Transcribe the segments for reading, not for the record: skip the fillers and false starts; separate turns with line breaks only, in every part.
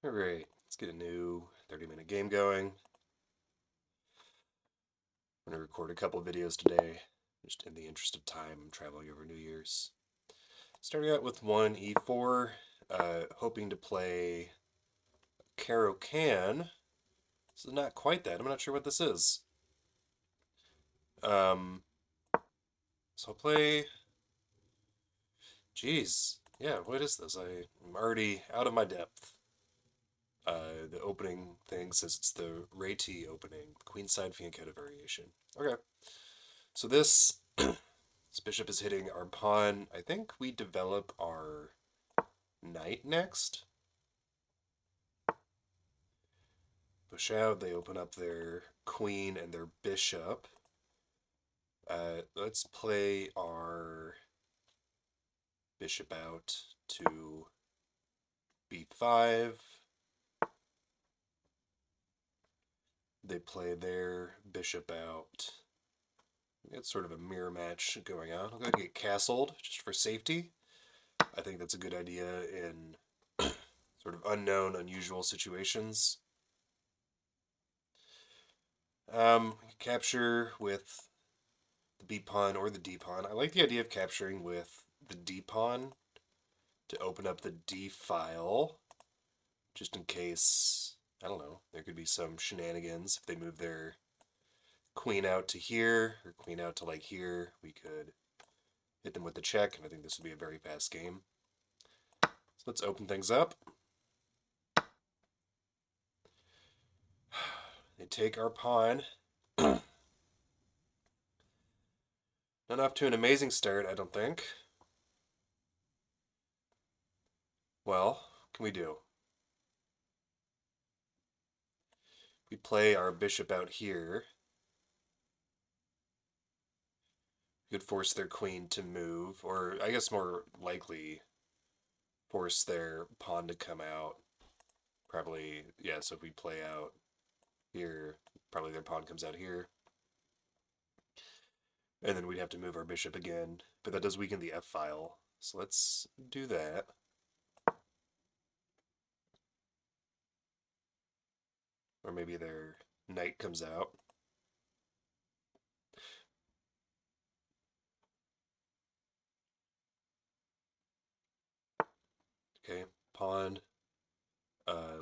Alright, let's get a new 30-minute game going. I'm going to record a couple videos today, just in the interest of time. I'm traveling over New Year's. Starting out with one e4, hoping to play Caro Can. This is not quite that. I'm not sure what this is. Um, so I'll play... Jeez. Yeah, what is this? I'm already out of my depth. The opening thing says it's the Réti opening, Queenside Fianchetto variation. Okay. So this bishop is hitting our pawn. I think we develop our knight next. Push out, they open up their queen and their bishop. Let's play our bishop out to b5. They play their bishop out. It's sort of a mirror match going on. I'm going to get castled just for safety. I think that's a good idea in sort of unknown, unusual situations. Capture with the B pawn or the D pawn. I like the idea of capturing with the D pawn to open up the D file, just in case, I don't know, there could be some shenanigans. If they move their queen out to here, or queen out to like here, we could hit them with the check, and I think this would be a very fast game. So let's open things up. They take our pawn. Not off to an amazing start, I don't think. Well, what can we do? We play our bishop out here. We could force their queen to move, or I guess more likely force their pawn to come out. Probably, yeah, so if we play out here, probably their pawn comes out here. And then we'd have to move our bishop again, but that does weaken the F file. So let's do that. Or maybe their knight comes out. Okay, pawn.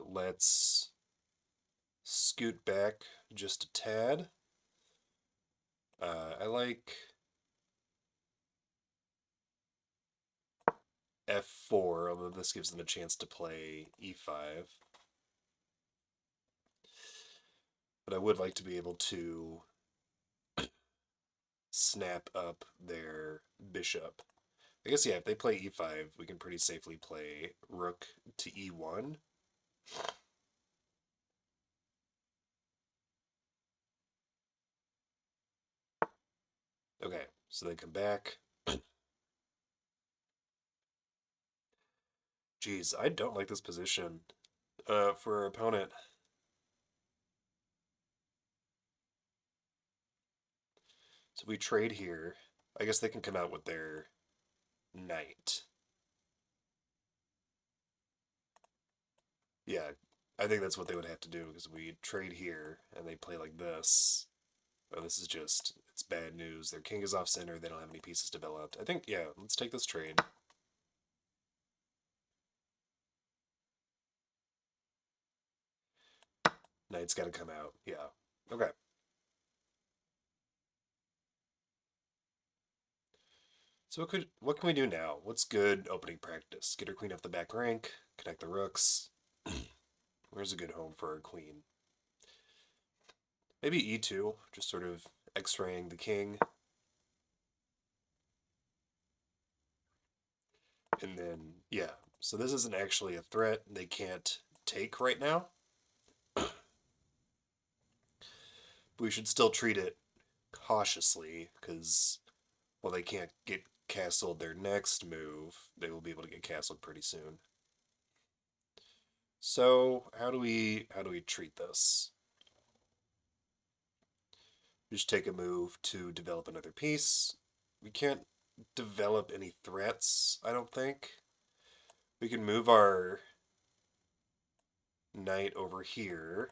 Let's scoot back just a tad. I like f4, although this gives them a chance to play e5. But I would like to be able to snap up their bishop. I guess, yeah, if they play e5, we can pretty safely play rook to e1. Okay, so they come back. Geez, I don't like this position for our opponent. So we trade here. I guess they can come out with their knight. Yeah, I think that's what they would have to do, because we trade here and they play like this. Oh, this is just, it's bad news. Their king is off center. They don't have any pieces developed. I think, yeah, let's take this trade. Knight's got to come out. Yeah. Okay. So what can we do now? What's good opening practice? Get our queen off the back rank, connect the rooks. Where's a good home for our queen? Maybe e2, just sort of x-raying the king. And then, yeah, so this isn't actually a threat. They can't take right now. But we should still treat it cautiously, because while they can't get castled their next move, they will be able to get castled pretty soon. So how do we treat this? We just take a move to develop another piece. We can't develop any threats, I don't think. We can move our knight over here,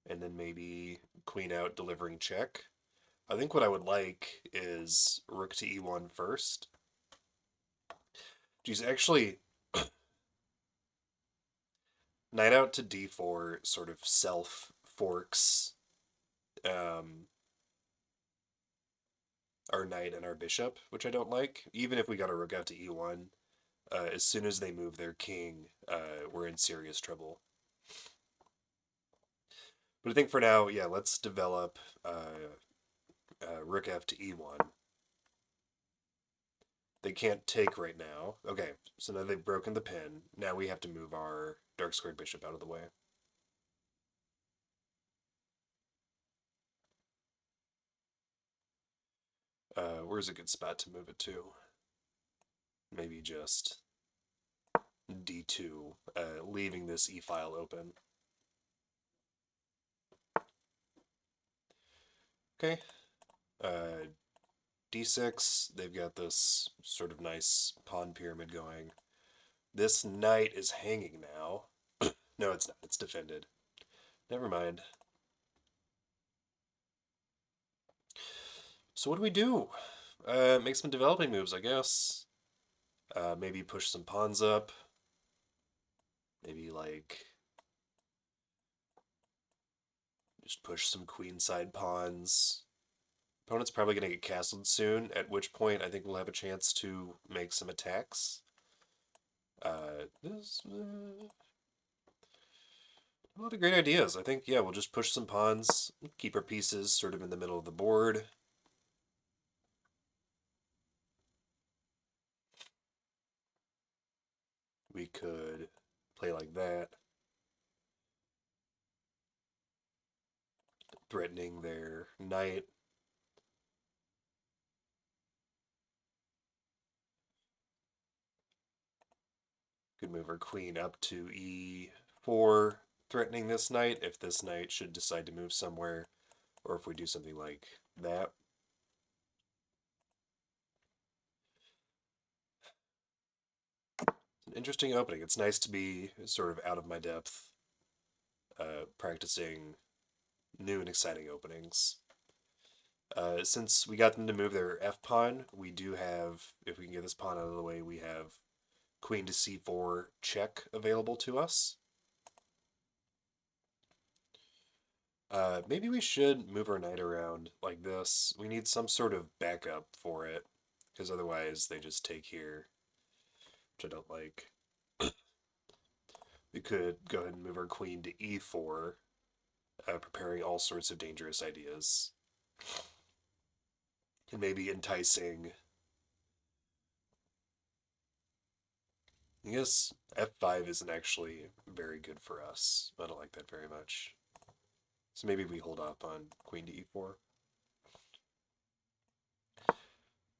and then maybe queen out delivering check. I think what I would like is rook to e1 first. Geez, actually, knight out to d4 sort of self forks our knight and our bishop, which I don't like. Even if we got a rook out to e1, as soon as they move their king, we're in serious trouble. But I think for now, yeah, let's develop rook f to e1. They can't take right now. Okay, so now they've broken the pin. Now we have to move our dark squared bishop out of the way. Where's a good spot to move it to? Maybe just d2, leaving this e-file open. Okay. D6, they've got this sort of nice pawn pyramid going. This knight is hanging now. No, it's not. It's defended. Never mind. So what do we do? Make some developing moves, I guess. Maybe push some pawns up. Maybe, like, just push some queenside pawns. Opponent's probably going to get castled soon, at which point I think we'll have a chance to make some attacks. A lot of great ideas. I think, yeah, we'll just push some pawns, keep our pieces sort of in the middle of the board. We could play like that, threatening their knight. Could move our queen up to e4, threatening this knight if this knight should decide to move somewhere, or if we do something like that. It's an interesting opening. It's nice to be sort of out of my depth, practicing new and exciting openings. Since we got them to move their f-pawn, we do have, if we can get this pawn out of the way, we have queen to c4 check available to us. Maybe we should move our knight around like this. We need some sort of backup for it, because otherwise they just take here, which I don't like. We could go ahead and move our queen to e4, preparing all sorts of dangerous ideas. And maybe enticing. I guess f5 isn't actually very good for us. I don't like that very much. So maybe we hold off on queen to e4.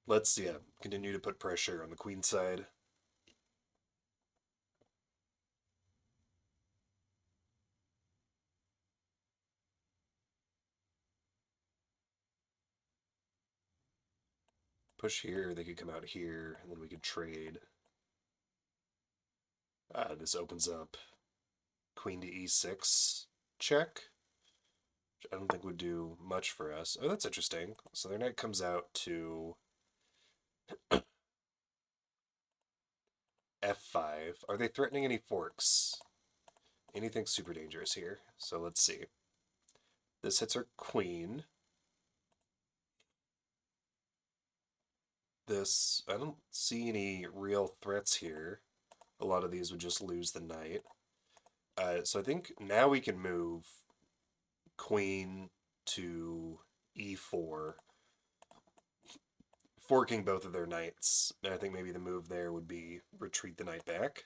Let's, yeah, continue to put pressure on the queen side. Push here, they could come out here, and then we could trade. This opens up queen to e6 check, which I don't think would do much for us. Oh, that's interesting. So their knight comes out to f5. Are they threatening any forks? Anything super dangerous here? So let's see. This hits our queen. This, I don't see any real threats here. A lot of these would just lose the knight. So I think now we can move queen to e4, forking both of their knights. And I think maybe the move there would be retreat the knight back.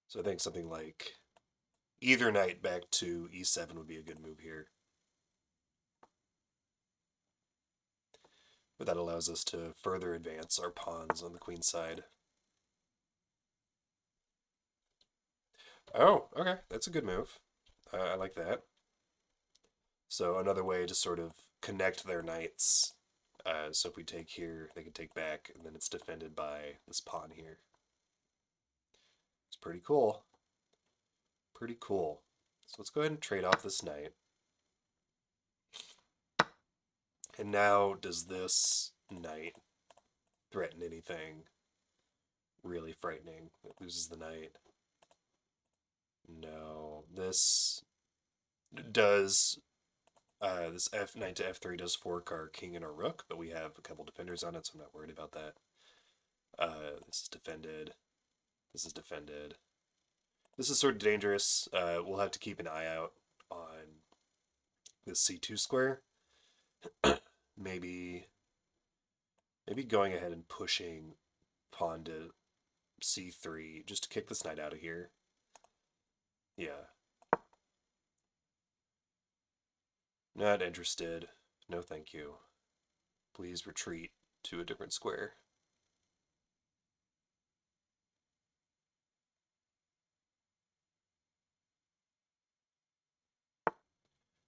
So I think something like either knight back to e7 would be a good move here. But that allows us to further advance our pawns on the queen side. Oh, okay, that's a good move. I like that. So another way to sort of connect their knights So if we take here, they can take back, and then it's defended by this pawn here. It's pretty cool. Pretty cool. So let's go ahead and trade off this knight. And now, does this knight threaten anything really frightening? It loses the knight. No. This does this F knight to F3 does fork our king and our rook, but we have a couple defenders on it, so I'm not worried about that. This is defended. This is defended. This is sort of dangerous. We'll have to keep an eye out on this C2 square. maybe going ahead and pushing pawn to C3 just to kick this knight out of here. Yeah. Not interested. No thank you. Please retreat to a different square.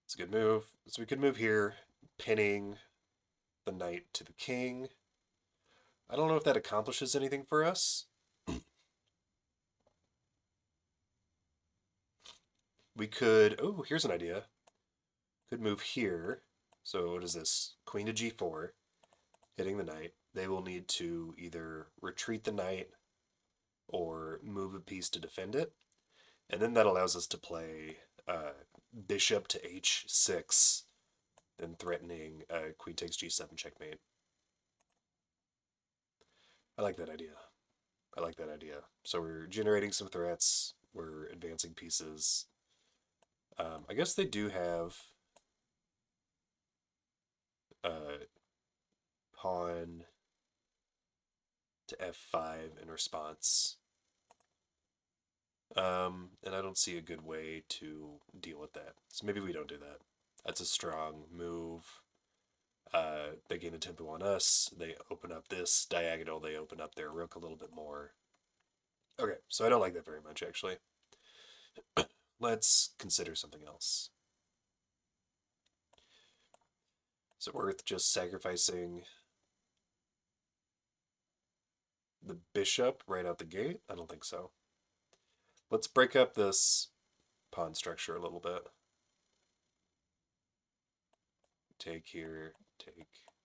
It's a good move. So we could move here, pinning the knight to the king. I don't know if that accomplishes anything for us. We could, oh, here's an idea. Could move here. So what is this? Queen to G4, hitting the knight. They will need to either retreat the knight or move a piece to defend it. And then that allows us to play bishop to H6, then threatening queen takes G7 checkmate. I like that idea. I like that idea. So we're generating some threats. We're advancing pieces. I guess they do have pawn to F5 in response. And I don't see a good way to deal with that. So maybe we don't do that. That's a strong move. They gain a tempo on us. They open up this diagonal. They open up their rook a little bit more. Okay, so I don't like that very much, actually. Let's consider something else. Is it worth just sacrificing the bishop right out the gate? I don't think so. Let's break up this pawn structure a little bit. Take here,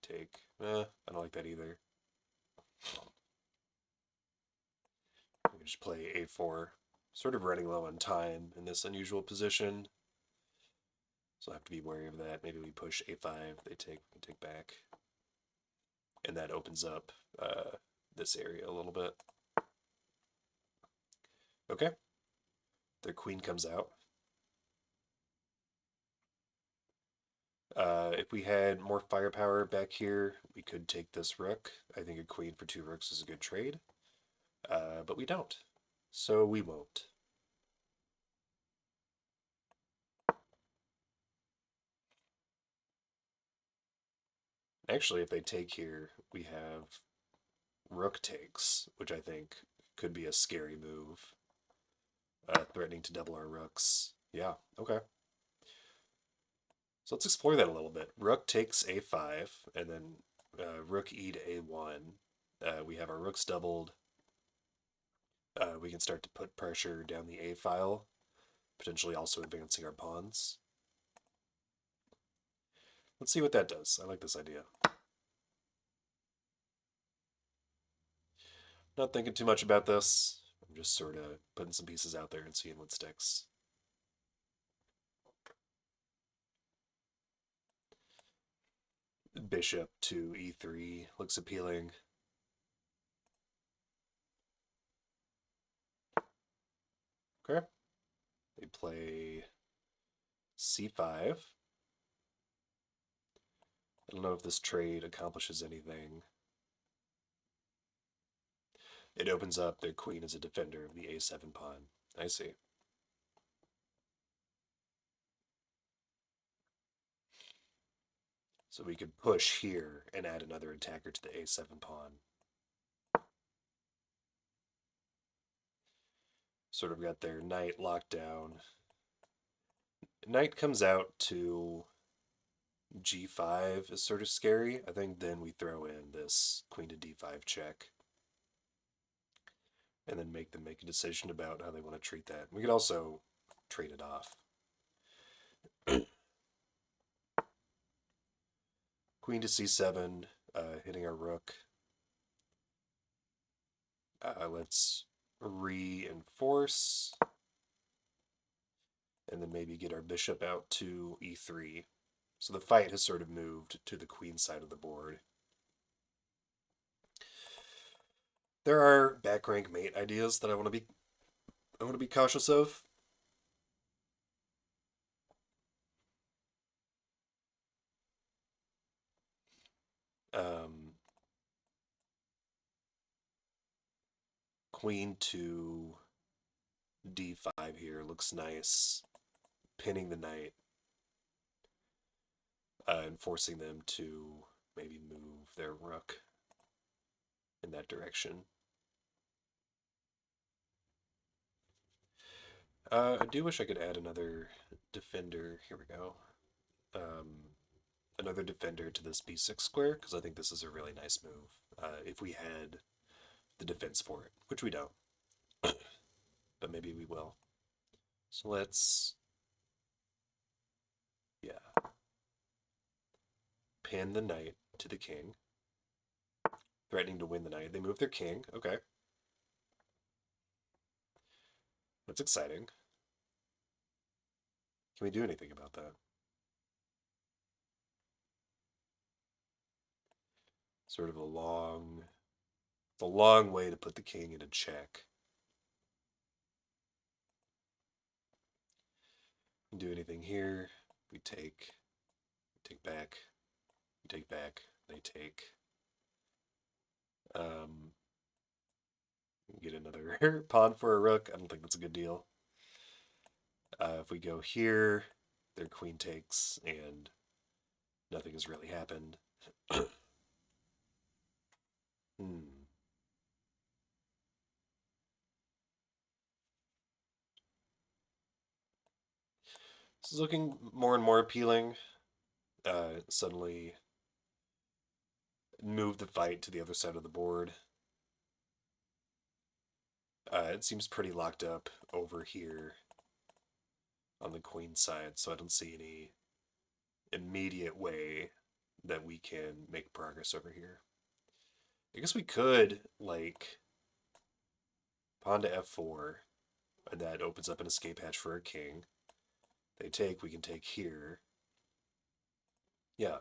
take. I don't like that either. We just play a4. Sort of running low on time in this unusual position. So I have to be wary of that. Maybe we push a5, they take, we take back. And that opens up this area a little bit. Okay. Their queen comes out. If we had more firepower back here, we could take this rook. I think a queen for 2 rooks is a good trade. But we don't. So we won't. Actually, if they take here, we have rook takes, which I think could be a scary move. Threatening to double our rooks. Yeah, okay. So let's explore that a little bit. Rook takes a5, and then rook e to a1. We have our rooks doubled. We can start to put pressure down the a file, potentially also advancing our pawns. Let's see what that does. I like this idea. Not thinking too much about this. I'm just sort of putting some pieces out there and seeing what sticks. Bishop to e3 looks appealing. Okay. They play c5. I don't know if this trade accomplishes anything. It opens up their queen as a defender of the a7 pawn. I see. So we could push here and add another attacker to the a7 pawn. Sort of got their knight locked down. Knight comes out to g5 is sort of scary. I think then we throw in this queen to d5 check and then make them make a decision about how they want to treat that. We could also trade it off. Queen to c7, hitting our rook. Let's reinforce and then maybe get our bishop out to e3. So the fight has sort of moved to the queen side of the board. There are back rank mate ideas that I want to be cautious of. Um, Queen to d5 here looks nice, pinning the knight and forcing them to maybe move their rook in that direction. I do wish I could add another defender. Here we go. Another defender to this b6 square, because I think this is a really nice move if we had the defense for it, which we don't, but maybe we will. So let's, yeah, pin the knight to the king, threatening to win the knight. They move their king. Okay. That's exciting. Can we do anything about that? Sort of a long way to put the king in a check. Do anything here? We take back, we take back, they take. Get another pawn for a rook. I don't think that's a good deal. If we go here, their queen takes, and nothing has really happened. Hmm. This is looking more and more appealing. Suddenly move the fight to the other side of the board. It seems pretty locked up over here on the queen side, so I don't see any immediate way that we can make progress over here. I guess we could, like, pawn to f4, and that opens up an escape hatch for a king. They take, we can take here. Yeah.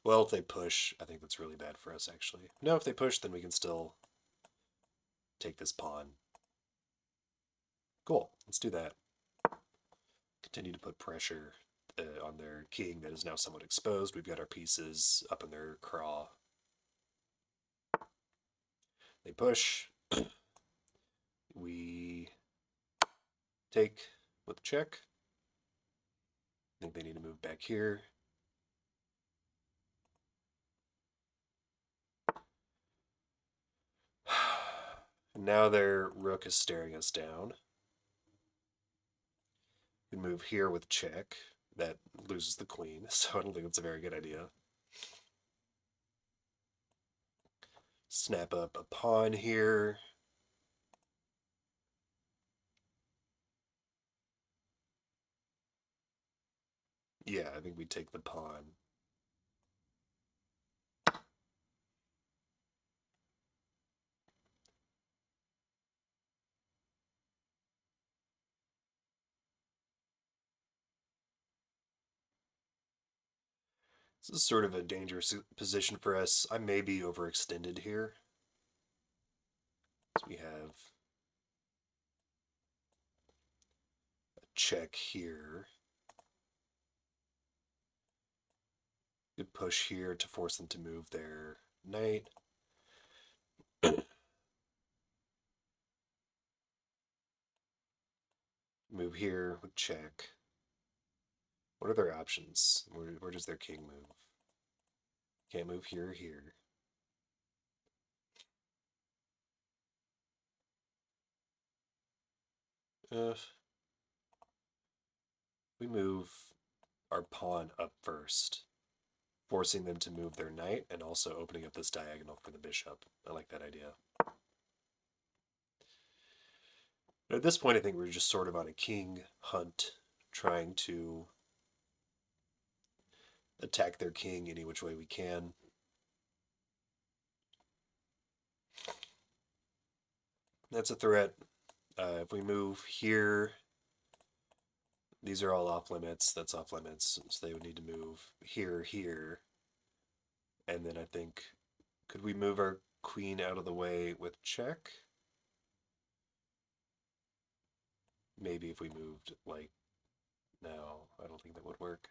Well, if they push, I think that's really bad for us, actually. No, if they push, then we can still take this pawn. Cool, let's do that. Continue to put pressure on their king that is now somewhat exposed. We've got our pieces up in their craw. They push. We take with check. I think they need to move back here. Now their rook is staring us down. We move here with check. That loses the queen, so I don't think it's a very good idea. Snap up a pawn here. Yeah, I think we take the pawn. This is sort of a dangerous position for us. I may be overextended here. So we have a check here. Good push here to force them to move their knight. Move here with check. What are their options? Where does their king move? Can't move here or here. We move our pawn up first, forcing them to move their knight and also opening up this diagonal for the bishop. I like that idea. At this point, I think we're just sort of on a king hunt, trying to attack their king any which way we can. That's a threat. If we move here, these are all off limits. That's off limits. So they would need to move here, here. And then I think, could we move our queen out of the way with check? Maybe if we moved, like, no, I don't think that would work.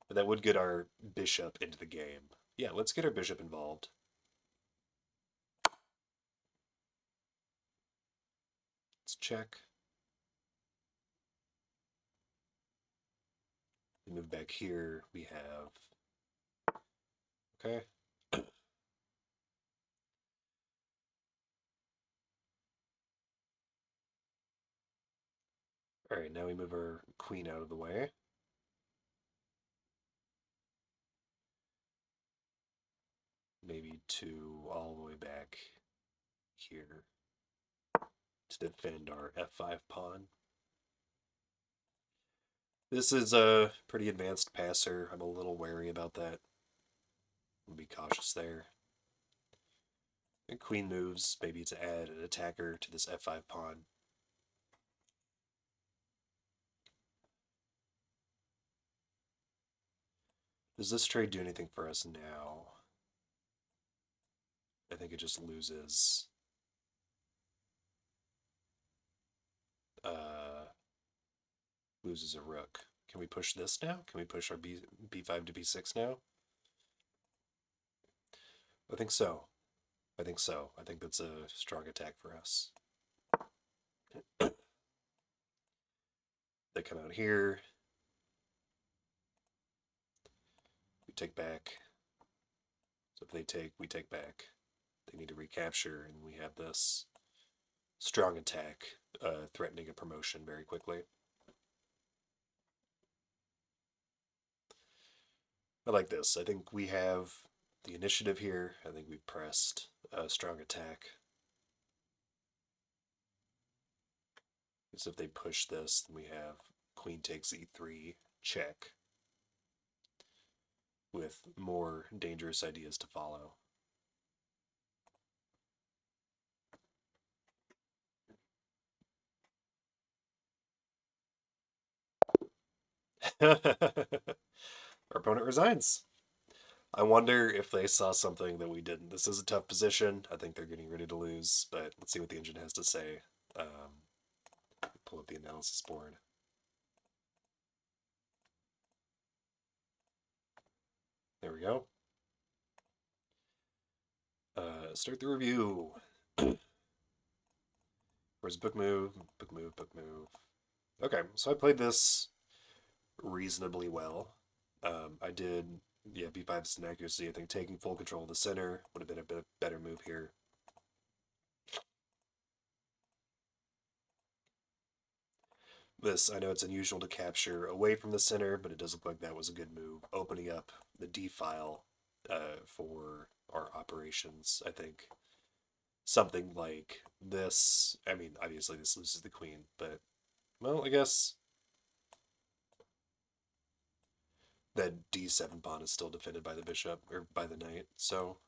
But that would get our bishop into the game. Yeah, let's get our bishop involved. Let's check. We move back here. We have... Okay. All right, now we move our queen out of the way. Maybe to all the way back here to defend our f5 pawn. This is a pretty advanced passer. I'm a little wary about that. I'll be cautious there. And queen moves, maybe to add an attacker to this f5 pawn. Does this trade do anything for us now? I think it just loses. Loses a rook. Can we push this now? Can we push our b5 to b6 now? I think so. I think so. I think that's a strong attack for us. They come out here. We take back. So if they take, we take back. They need to recapture, and we have this strong attack, threatening a promotion very quickly. I like this. I think we have the initiative here. I think we've pressed a strong attack. Because if they push this, then we have queen takes e3, check, with more dangerous ideas to follow. Our opponent resigns. I wonder if they saw something that we didn't. This is a tough position. I think they're getting ready to lose, but let's see what the engine has to say. Pull up the analysis board. There we go. Start the review. Where's book move? Book move, book move. Okay, so I played this reasonably well. I did, yeah, b5 is an accuracy. I think taking full control of the center would have been a bit better move here. This, I know it's unusual to capture away from the center, but it does look like that was a good move. Opening up the D file for our operations, I think. Something like this, I mean, obviously this loses the queen, but, well, I guess that D7 pawn is still defended by the bishop, or by the knight, so...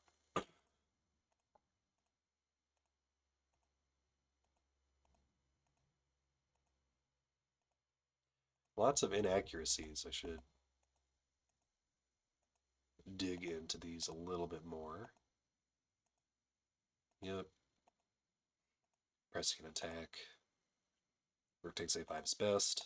Lots of inaccuracies. I should dig into these a little bit more. Yep. Pressing an attack. Rook takes a5 is best.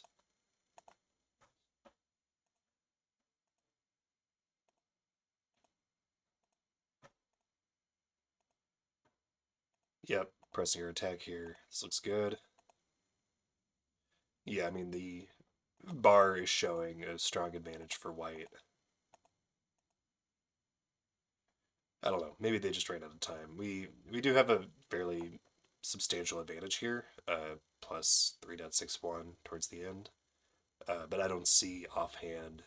Yep, pressing your attack here. This looks good. Yeah, I mean, the bar is showing a strong advantage for white. I don't know. Maybe they just ran out of time. We do have a fairly substantial advantage here, plus 3.61 towards the end. But I don't see offhand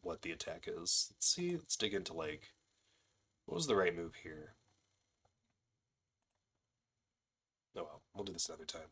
what the attack is. Let's see. Let's dig into like what was the right move here. Oh well, we'll do this another time.